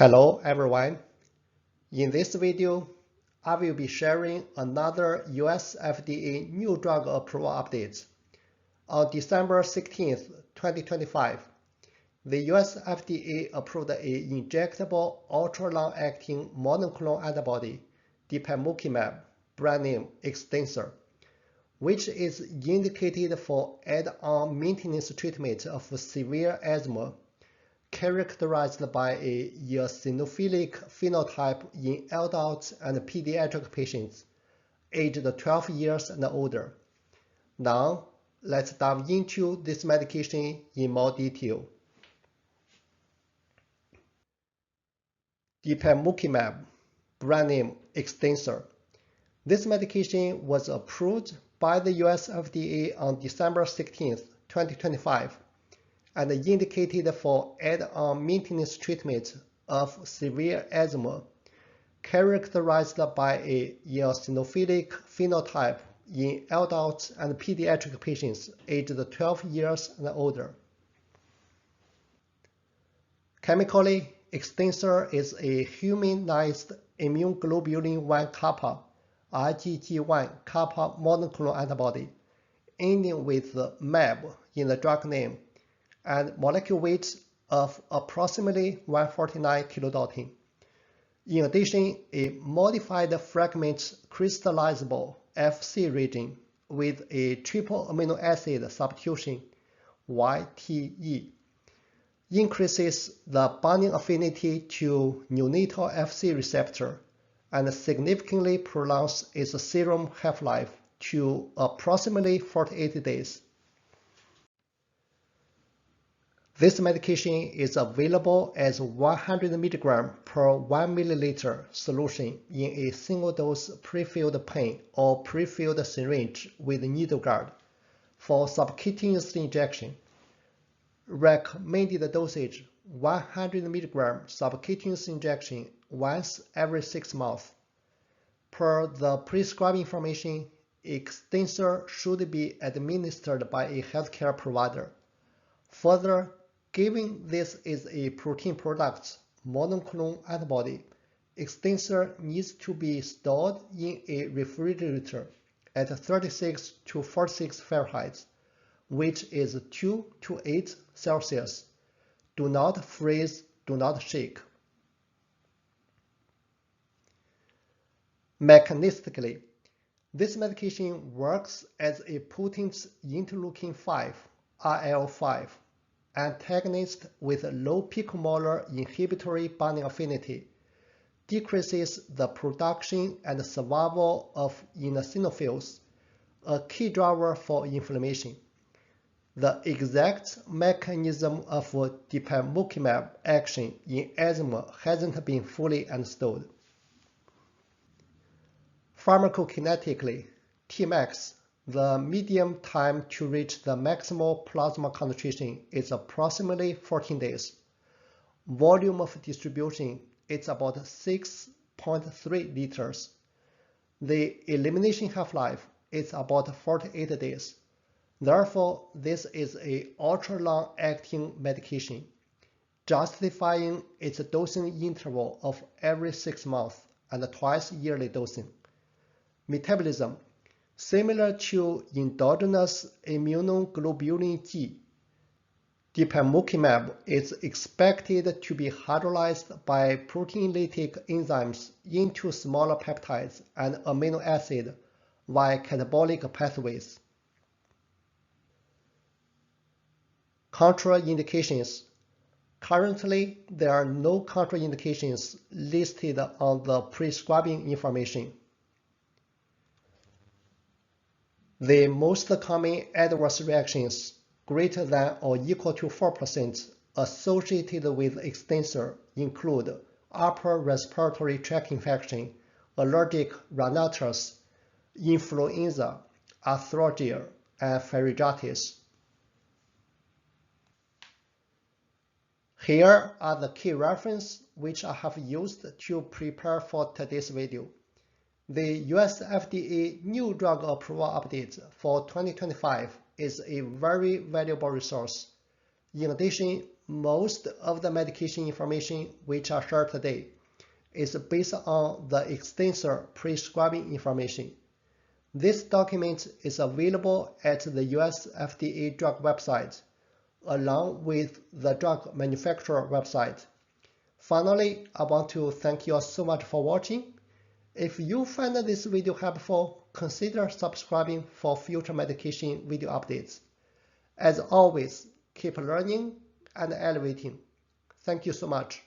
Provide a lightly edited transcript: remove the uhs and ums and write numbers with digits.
Hello everyone. In this video, I will be sharing another US FDA new drug approval update. On December 16, 2025, the US FDA approved an injectable ultra-long-acting monoclonal antibody, depemokimab, brand name EXDENSUR, which is indicated for add-on maintenance treatment of severe asthma characterized by a eosinophilic phenotype in adults and pediatric patients aged 12 years and older. Now, let's dive into this medication in more detail. Depemokimab, brand name EXDENSUR. This medication was approved by the US FDA on December 16, 2025. And indicated for add-on maintenance treatment of severe asthma characterized by a eosinophilic phenotype in adults and pediatric patients aged 12 years and older. Chemically, EXDENSUR is a humanized immunoglobulin 1 kappa IgG1 kappa monoclonal antibody ending with mAb in the drug name and molecular weight of approximately 149 kilodalton. In addition, a modified fragment crystallizable Fc region with a triple amino acid substitution YTE increases the binding affinity to neonatal Fc receptor and significantly prolongs its serum half-life to approximately 48 days. This medication is available as 100 mg per 1 milliliter solution in a single-dose prefilled pen or prefilled syringe with needle guard for subcutaneous injection. Recommended dosage 100 mg subcutaneous injection once every 6 months. Per the prescribing information, EXDENSUR should be administered by a healthcare provider. Further, given this is a protein product monoclonal antibody, EXDENSUR needs to be stored in a refrigerator at 36 to 46 Fahrenheit, which is 2 to 8 Celsius. Do not freeze, do not shake. Mechanistically, this medication works as a potent interleukin-5 (IL-5) antagonist with low picomolar inhibitory binding affinity, decreases the production and survival of eosinophils, a key driver for inflammation. The exact mechanism of depemokimab action in asthma hasn't been fully understood. Pharmacokinetically, Tmax, the median time to reach the maximal plasma concentration, is approximately 14 days. Volume of distribution is about 6.3 liters. The elimination half-life is about 48 days. Therefore, this is an ultra-long-acting medication, justifying its dosing interval of every 6 months and twice yearly dosing. Metabolism. Similar to endogenous immunoglobulin G, depemokimab is expected to be hydrolyzed by protein-lytic enzymes into smaller peptides and amino acid via catabolic pathways. Contraindications. Currently, there are no contraindications listed on the prescribing information. The most common adverse reactions greater than or equal to 4% associated with EXDENSUR include upper respiratory tract infection, allergic rhinitis, influenza, arthralgia, and pharyngitis. Here are the key references which I have used to prepare for today's video. The US FDA new drug approval update for 2025 is a very valuable resource. In addition, most of the medication information which are shared today is based on the EXDENSUR prescribing information. This document is available at the US FDA drug website, along with the drug manufacturer website. Finally, I want to thank you all so much for watching. If you find this video helpful, consider subscribing for future medication video updates. As always, keep learning and elevating. Thank you so much.